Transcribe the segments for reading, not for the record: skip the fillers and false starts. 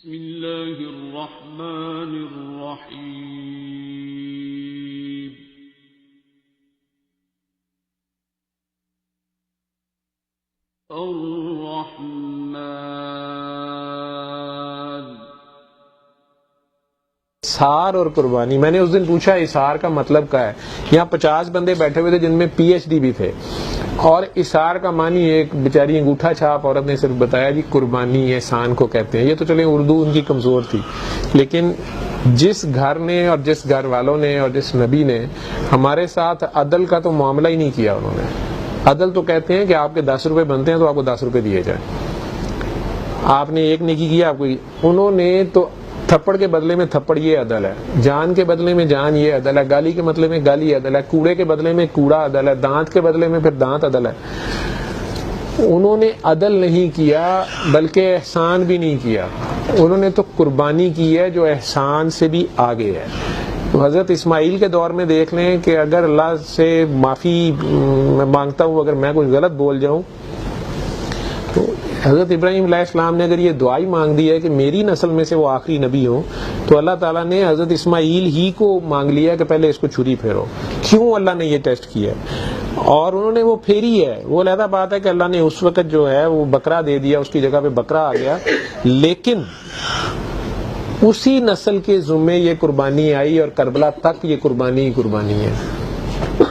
بسم اللہ الرحمن الرحیم الرحمن۔ اثار اور قربانی، میں نے اس دن پوچھا اثار کا مطلب کیا ہے؟ یہاں 50 بندے بیٹھے ہوئے تھے جن میں پی ایچ ڈی بھی تھے، اور اثار کا معنی ایک بیچاری انگوٹھا چھاپ عورت نے صرف بتایا جی قربانی احسان کو کہتے ہیں۔ یہ تو چلیں اردو ان کی کمزور تھی، لیکن جس گھر نے اور جس گھر والوں نے اور جس نبی نے ہمارے ساتھ عدل کا تو معاملہ ہی نہیں کیا، انہوں نے عدل تو کہتے ہیں کہ آپ کے 10 روپے بنتے ہیں تو آپ کو 10 روپے دیے جائیں، آپ نے ایک نیکی کیا آپ کو، انہوں نے تو تھپڑ کے بدلے میں تھپڑ یہ عدل ہے، جان کے بدلے میں جان یہ عدل ہے، گالی کے بدلے میں گالی عدل ہے، کوڑے کے بدلے میں کوڑا عدل ہے، دانت کے بدلے میں پھر دانت عدل ہے۔ انہوں نے عدل نہیں کیا بلکہ احسان بھی نہیں کیا، انہوں نے تو قربانی کی ہے جو احسان سے بھی آگے ہے۔ تو حضرت اسماعیل کے دور میں دیکھ لیں کہ اگر اللہ سے معافی میں مانگتا ہوں اگر میں کچھ غلط بول جاؤں، تو حضرت ابراہیم علیہ السلام نے اگر یہ دعا ہی مانگ دی ہے کہ میری نسل میں سے وہ آخری نبی ہوں، تو اللہ تعالیٰ نے حضرت اسماعیل ہی کو مانگ لیا کہ پہلے اس کو چھری پھیرو۔ کیوں اللہ نے یہ ٹیسٹ کیا اور انہوں نے وہ پھیری ہے، وہ علیحدہ بات ہے کہ اللہ نے اس وقت جو ہے وہ بکرا دے دیا، اس کی جگہ پہ بکرا آ گیا، لیکن اسی نسل کے ذمے یہ قربانی آئی اور کربلا تک یہ قربانی ہی قربانی ہے۔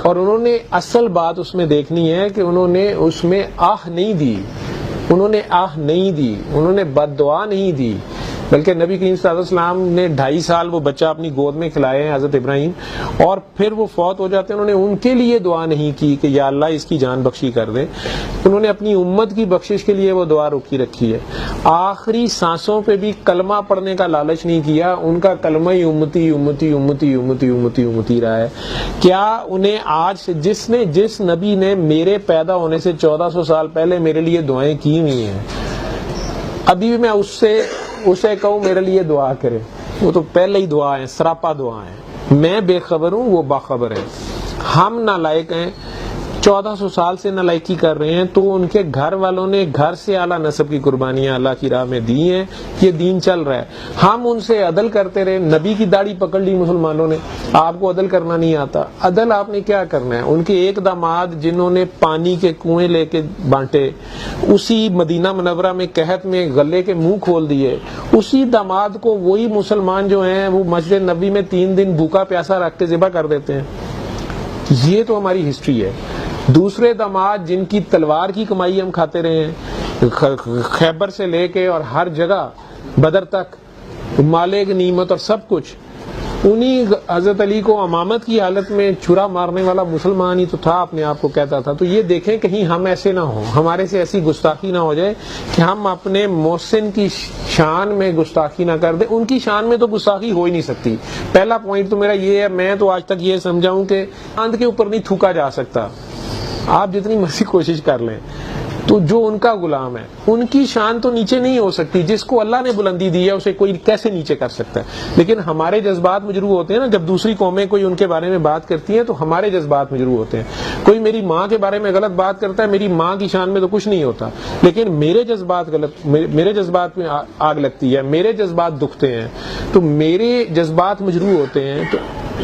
اور انہوں نے اصل بات اس میں دیکھنی ہے کہ انہوں نے اس میں آہ نہیں دی، انہوں نے آہ نہیں دی، انہوں نے بد دعا نہیں دی، بلکہ نبی کریم صلی اللہ علیہ وسلم نے 2.5 سال وہ بچہ اپنی گود میں کھلائے ہیں حضرت ابراہیم، اور پھر وہ فوت ہو جاتے ہیں، انہوں نے ان کے لیے دعا نہیں کی کہ یا اللہ اس کی جان بخشی کر دے، انہوں نے اپنی امت کی بخشش کے لیے وہ دعا روکی رکھی ہے۔ آخری سانسوں پہ بھی کلمہ پڑھنے کا لالچ نہیں کیا، ان کا کلمہ ہی امتی امتی امتی امتی امتی امتی رہا ہے۔ کیا انہیں آج جس نبی نے میرے پیدا ہونے سے 1400 سال پہلے میرے لیے دعائیں کی ہوئی ہیں، ابھی بھی میں اسے کہوں میرے لیے دعا کرے، وہ تو پہلے ہی دعا ہے، سراپا دعا ہے۔ میں بے خبر ہوں، وہ باخبر ہے، ہم نالائق ہیں، 1400 سال سے نالائقی کر رہے ہیں، تو ان کے گھر والوں نے گھر سے اعلیٰ نسب کی قربانیاں اللہ کی راہ میں دی ہیں، یہ دین چل رہا ہے۔ ہم ان سے عدل کرتے رہے، نبی کی داڑھی پکڑ لی مسلمانوں نے، آپ کو عدل کرنا نہیں آتا۔ عدل آپ نے کیا کرنا ہے؟ ان کے ایک داماد جنہوں نے پانی کے کنویں لے کے بانٹے، اسی مدینہ منورہ میں قحط میں غلے کے منہ کھول دیے، اسی داماد کو وہی مسلمان جو ہیں وہ مسجد نبی میں 3 دن بھوکا پیاسا رکھ کے ذبح کر دیتے ہیں۔ یہ تو ہماری ہسٹری ہے۔ دوسرے داماد جن کی تلوار کی کمائی ہم کھاتے رہے ہیں، خیبر سے لے کے اور ہر جگہ بدر تک مالے غنیمت اور سب کچھ، انہی حضرت علی کو امامت کی حالت میں چھرا مارنے والا مسلمان ہی تو تھا، اپنے آپ کو کہتا تھا۔ تو یہ دیکھیں کہیں ہم ایسے نہ ہوں، ہمارے سے ایسی گستاخی نہ ہو جائے کہ ہم اپنے محسن کی شان میں گستاخی نہ کر دیں۔ ان کی شان میں تو گستاخی ہو ہی نہیں سکتی۔ پہلا پوائنٹ تو میرا یہ ہے، میں تو آج تک یہ سمجھا ہوں کہ چاند کے اوپر نہیں تھوکا جا سکتا، آپ جتنی مرضی کوشش کر لیں۔ تو جو ان کا غلام ہے ان کی شان تو نیچے نہیں ہو سکتی، جس کو اللہ نے بلندی دی ہے اسے کوئی کیسے نیچے کر سکتا ہے؟ لیکن ہمارے جذبات مجروح ہوتے ہیں نا، جب دوسری قومیں کوئی ان کے بارے میں بات کرتی ہیں تو ہمارے جذبات مجروح ہوتے ہیں۔ کوئی میری ماں کے بارے میں غلط بات کرتا ہے، میری ماں کی شان میں تو کچھ نہیں ہوتا، لیکن میرے جذبات میں آگ لگتی ہے، میرے جذبات دکھتے ہیں، تو میرے جذبات مجروح ہوتے ہیں۔ تو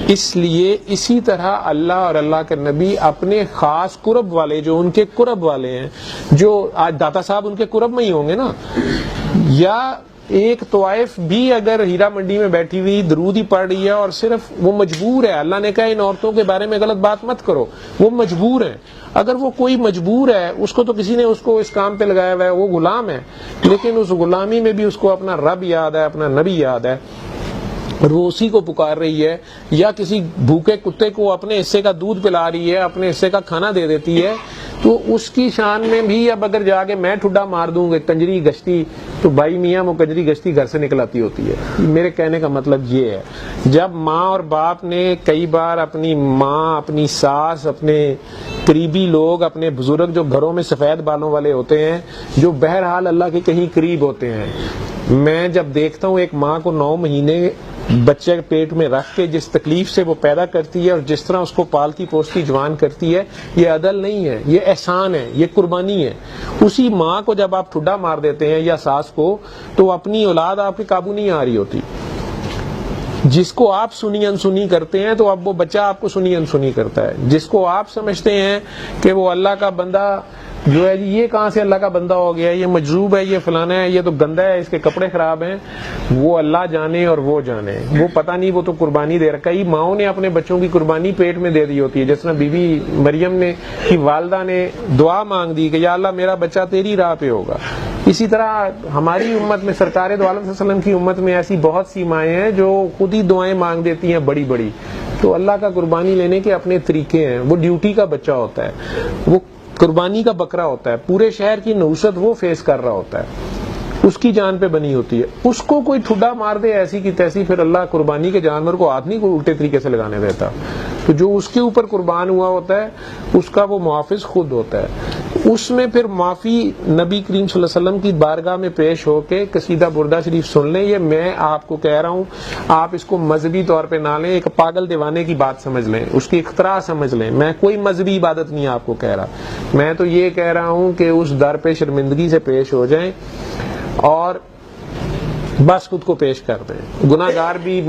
اس لیے اسی طرح اللہ اور اللہ کے نبی اپنے خاص قرب والے، جو ان کے قرب والے ہیں، جو آج داتا صاحب ان کے قرب میں ہی ہوں گے نا، یا ایک طوائف بھی اگر ہیرا منڈی میں بیٹھی ہوئی درود ہی پڑھ رہی ہے اور صرف وہ مجبور ہے، اللہ نے کہا ان عورتوں کے بارے میں غلط بات مت کرو، وہ مجبور ہیں، اگر وہ کوئی مجبور ہے، اس کو تو کسی نے اس کو اس کام پہ لگایا ہوا ہے، وہ غلام ہے، لیکن اس غلامی میں بھی اس کو اپنا رب یاد ہے، اپنا نبی یاد ہے، اور وہ اسی کو پکار رہی ہے، یا کسی بھوکے کتے کو اپنے حصے کا دودھ پلا رہی ہے، اپنے حصے کا کھانا دے دیتی ہے، تو اس کی شان میں بھی اب اگر جا کے میں ٹھڈا مار دوں گا کنجری گشتی، تو بھائی میاں وہ کنجری گشتی گھر سے نکلاتی ہوتی ہے۔ میرے کہنے کا مطلب یہ ہے، جب ماں اور باپ نے کئی بار اپنی ماں، اپنی ساس، اپنے قریبی لوگ، اپنے بزرگ جو گھروں میں سفید بالوں والے ہوتے ہیں، جو بہرحال اللہ کے کہیں قریب ہوتے ہیں، میں جب دیکھتا ہوں ایک ماں کو 9 مہینے بچے پیٹ میں رکھ کے جس تکلیف سے وہ پیدا کرتی ہے اور جس طرح اس کو پالتی پوستی جوان کرتی ہے، یہ عدل نہیں ہے، یہ احسان ہے، یہ قربانی ہے۔ اسی ماں کو جب آپ ٹھڈا مار دیتے ہیں یا ساس کو، تو اپنی اولاد آپ کے قابو نہیں آ رہی ہوتی۔ جس کو آپ سنی انسنی کرتے ہیں تو اب وہ بچہ آپ کو سنی انسنی کرتا ہے۔ جس کو آپ سمجھتے ہیں کہ وہ اللہ کا بندہ جو ہے جی، یہ کہاں سے اللہ کا بندہ ہو گیا، یہ مجذوب ہے، یہ فلانا ہے، یہ تو گندا ہے، اس کے کپڑے خراب ہیں، وہ اللہ جانے اور وہ جانے، وہ پتہ نہیں، وہ تو قربانی دے رہا۔ کئی ماؤں نے اپنے بچوں کی قربانی پیٹ میں دے دی ہوتی ہے، جس طرح بی بی مریم نے کی والدہ نے دعا مانگ دی کہ یا اللہ میرا بچہ تیری راہ پہ ہوگا۔ اسی طرح ہماری امت میں، سرکار دو عالم صلی اللہ علیہ وسلم کی امت میں ایسی بہت سی مائیں ہیں جو خود ہی دعائیں مانگ دیتی ہیں بڑی بڑی۔ تو اللہ کا قربانی لینے کے اپنے طریقے ہیں۔ وہ ڈیوٹی کا بچہ ہوتا ہے، وہ قربانی کا بکرا ہوتا ہے، پورے شہر کی نوست وہ فیس کر رہا ہوتا ہے، اس کی جان پہ بنی ہوتی ہے۔ اس کو کوئی ٹھڈا مار دے ایسی کی تیسی، پھر اللہ قربانی کے جانور کو ہاتھ نہیں کو الٹے طریقے سے لگانے دیتا۔ تو جو اس کے اوپر قربان ہوا ہوتا ہے اس کا وہ محافظ خود ہوتا ہے۔ اس میں پھر معافی نبی کریم صلی اللہ علیہ وسلم کی بارگاہ میں پیش ہو کے قصیدہ بردہ شریف سن لیں۔ یہ میں آپ کو کہہ رہا ہوں، آپ اس کو مذہبی طور پہ نہ لیں، ایک پاگل دیوانے کی بات سمجھ لیں، اس کی اختراع سمجھ لیں۔ میں کوئی مذہبی عبادت نہیں آپ کو کہہ رہا، میں تو یہ کہہ رہا ہوں کہ اس در پہ شرمندگی سے پیش ہو جائیں اور بس خود کو پیش کر دیں۔ گناہ گار بھی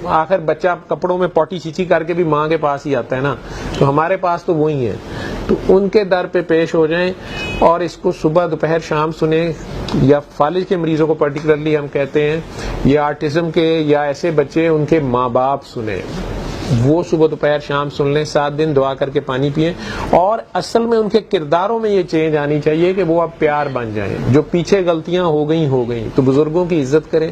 آخر بچہ کپڑوں میں پوٹی چیچی کر کے بھی ماں کے پاس ہی آتا ہے نا، تو ہمارے پاس تو وہی ہے، تو ان کے در پہ پیش ہو جائیں اور اس کو صبح دوپہر شام سنیں۔ یا فالج کے مریضوں کو پرٹیکولرلی ہم کہتے ہیں، یا آٹزم کے یا ایسے بچے، ان کے ماں باپ سنیں، وہ صبح دوپہر شام سن لیں، 7 دن دعا کر کے پانی پئیں۔ اور اصل میں ان کے کرداروں میں یہ چینج آنی چاہیے کہ وہ اب پیار بن جائیں۔ جو پیچھے غلطیاں ہو گئیں تو بزرگوں کی عزت کریں،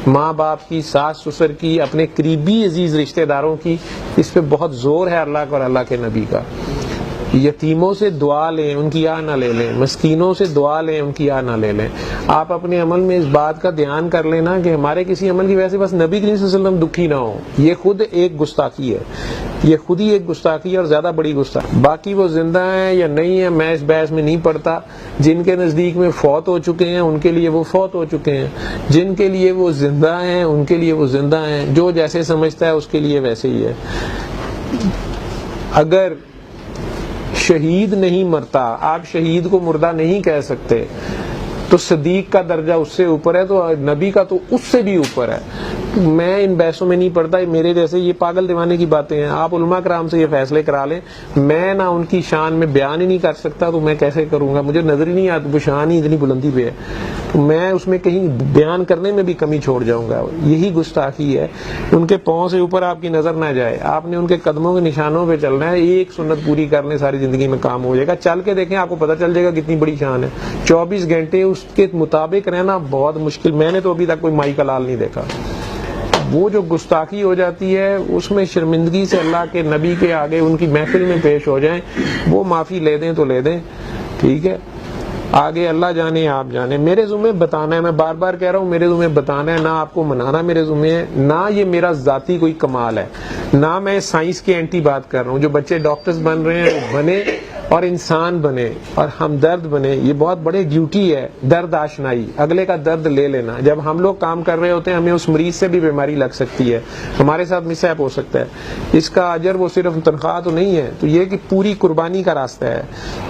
ماں باپ کی، ساس سسر کی، اپنے قریبی عزیز رشتہ داروں کی۔ اس پہ بہت زور ہے اللہ کا اور اللہ کے نبی کا۔ یتیموں سے دعا لیں، ان کی آہ نہ لے لیں، مسکینوں سے دعا لیں، ان کی آہ نہ لے لیں۔ آپ اپنے عمل میں اس بات کا دھیان کر لینا کہ ہمارے کسی عمل کی وجہ سے بس نبی کریم صلی اللہ علیہ وسلم دکھی نہ ہو۔ یہ خود ایک گستاخی ہے، یہ خود ہی ایک گستاخی ہے اور زیادہ بڑی گستاخی۔ باقی وہ زندہ ہیں یا نہیں ہیں میں اس بحث میں نہیں پڑتا۔ جن کے نزدیک میں فوت ہو چکے ہیں ان کے لیے وہ فوت ہو چکے ہیں، جن کے لیے وہ زندہ ہیں ان کے لیے وہ زندہ ہیں۔ جو جیسے سمجھتا ہے اس کے لیے ویسے ہی ہے۔ اگر شہید نہیں مرتا، آپ شہید کو مردہ نہیں کہہ سکتے، تو صدیق کا درجہ اس سے اوپر ہے، تو نبی کا تو اس سے بھی اوپر ہے۔ میں ان بحثوں میں نہیں پڑتا، میرے جیسے یہ پاگل دیوانے کی باتیں ہیں۔ آپ علماء کرام سے یہ فیصلے کرا لیں، میں نہ ان کی شان میں بیان ہی نہیں کر سکتا، تو میں کیسے کروں گا؟ مجھے نظر ہی نہیں آتی، وہ شان ہی اتنی بلندی پہ ہے، تو میں اس میں کہیں بیان کرنے میں بھی کمی چھوڑ جاؤں گا۔ یہی گستاخی ہے۔ ان کے پاؤں سے اوپر آپ کی نظر نہ جائے، آپ نے ان کے قدموں کے نشانوں پہ چلنا ہے۔ ایک سنت پوری کرنے ساری زندگی میں کام ہو جائے گا۔ چل کے دیکھیں، آپ کو پتہ چل جائے گا کتنی بڑی شان ہے۔ 24 گھنٹے اس کے مطابق رہنا بہت مشکل، میں نے تو ابھی تک کوئی مائی کا لال نہیں دیکھا۔ وہ جو گستاخی ہو جاتی ہے اس میں شرمندگی سے اللہ کے نبی کے آگے ان کی محفل میں پیش ہو جائیں، وہ معافی لے دیں تو لے دیں، ٹھیک ہے؟ آگے اللہ جانے آپ جانے۔ میرے ذمہ بتانا ہے، میں بار بار کہہ رہا ہوں، میرے ذمہ بتانا ہے، نہ آپ کو منانا میرے ذمہ ہے، نہ یہ میرا ذاتی کوئی کمال ہے، نہ میں سائنس کے اینٹی بات کر رہا ہوں۔ جو بچے ڈاکٹرز بن رہے ہیں وہ بنے اور انسان بنے اور ہمدرد بنے۔ یہ بہت بڑی ڈیوٹی ہے، درد آشنائی، اگلے کا درد لے لینا۔ جب ہم لوگ کام کر رہے ہوتے ہیں ہمیں اس مریض سے بھی بیماری لگ سکتی ہے، ہمارے ساتھ مس ہیپ ہو سکتا ہے، اس کا اجر وہ صرف تنخواہ تو نہیں ہے، تو یہ کہ پوری قربانی کا راستہ ہے۔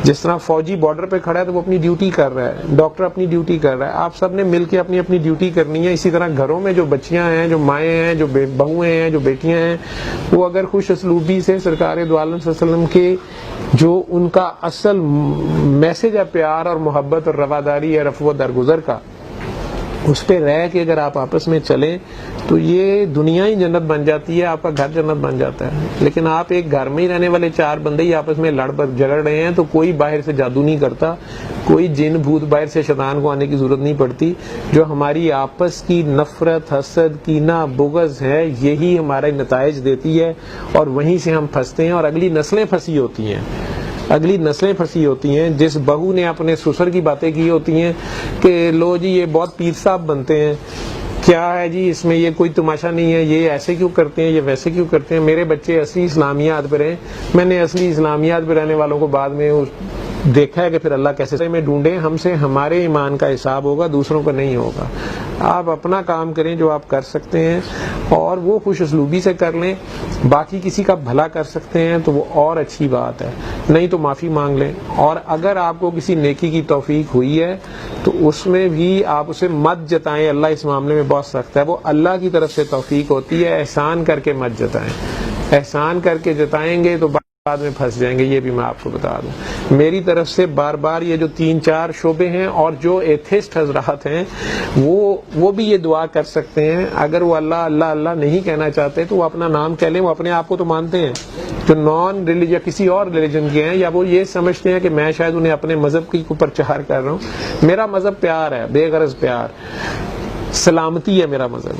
جس طرح فوجی بارڈر پہ کھڑا ہے تو وہ اپنی ڈیوٹی کر رہا ہے، ڈاکٹر اپنی ڈیوٹی کر رہا ہے، آپ سب نے مل کے اپنی اپنی ڈیوٹی کرنی ہے۔ اسی طرح گھروں میں جو بچیاں ہیں، جو مائیں ہیں، جو بہویں ہیں، جو بیٹیاں ہیں، وہ اگر خوش اسلوبی سے سرکار دو عالم صلی اللہ علیہ وسلم کے جو ان کا اصل میسج ہے پیار اور محبت اور رواداری ہے، رفع و درگزر کا، اس پہ رہ کے اگر آپ آپس میں چلیں تو یہ دنیا ہی جنت بن جاتی ہے، آپ کا گھر جنت بن جاتا ہے۔ لیکن آپ ایک گھر میں ہی رہنے والے 4 بندے ہی آپس میں لڑ جھگڑ رہے ہیں تو کوئی باہر سے جادو نہیں کرتا، کوئی جن بھوت باہر سے شیطان کو آنے کی ضرورت نہیں پڑتی۔ جو ہماری آپس کی نفرت، حسد، کینہ، بغض ہے، یہی ہمارے نتائج دیتی ہے اور وہیں سے ہم پھنستے ہیں اور اگلی نسلیں پھنسی ہوتی ہیں۔ جس بہو نے اپنے سسر کی باتیں کی ہوتی ہیں کہ لو جی یہ بہت پیر صاحب بنتے ہیں، کیا ہے جی اس میں، یہ کوئی تماشا نہیں ہے، یہ ایسے کیوں کرتے ہیں، یہ ویسے کیوں کرتے ہیں، میرے بچے اصلی اسلامیات پہ رہیں۔ میں نے اصلی اسلامیات پہ رہنے والوں کو بعد میں دیکھا ہے کہ پھر اللہ کیسے میں ڈھونڈیں، ہم سے ہمارے ایمان کا حساب ہوگا، دوسروں کا نہیں ہوگا۔ آپ اپنا کام کریں جو آپ کر سکتے ہیں اور وہ خوش اسلوبی سے کر لیں. باقی کسی کا بھلا کر سکتے ہیں تو وہ اور اچھی بات ہے, نہیں تو معافی مانگ لیں. اور اگر آپ کو کسی نیکی کی توفیق ہوئی ہے تو اس میں بھی آپ اسے مت جتائیں, اللہ اس معاملے میں بہت سخت ہے, وہ اللہ کی طرف سے توفیق ہوتی ہے, احسان کر کے مت جتائیں. احسان کر کے جتائیں گے تو بعد میں پھنس جائیں گے, یہ بھی میں آپ کو بتا دوں. میری طرف سے بار بار یہ جو 3-4 شعبے ہیں, اور جو ایتھسٹ حضرات ہیں وہ بھی یہ دعا کر سکتے ہیں. اگر وہ اللہ اللہ اللہ نہیں کہنا چاہتے تو وہ اپنا نام کہہ لیں, وہ اپنے آپ کو تو مانتے ہیں. جو نان ریلیجن یا کسی اور ریلیجن کے ہیں, یا وہ یہ سمجھتے ہیں کہ میں شاید انہیں اپنے مذہب کی پرچار کر رہا ہوں. میرا مذہب پیار ہے, بے غرض پیار, سلامتی ہے میرا مذہب.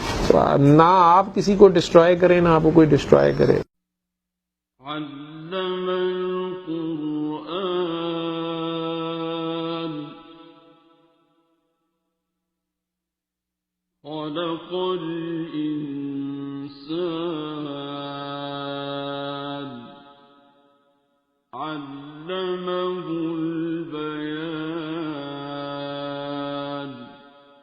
نہ آپ کسی کو ڈسٹرائے کریں, نہ آپ کو کوئی ڈسٹرائے کرے. علم القرآن خلق الإنسان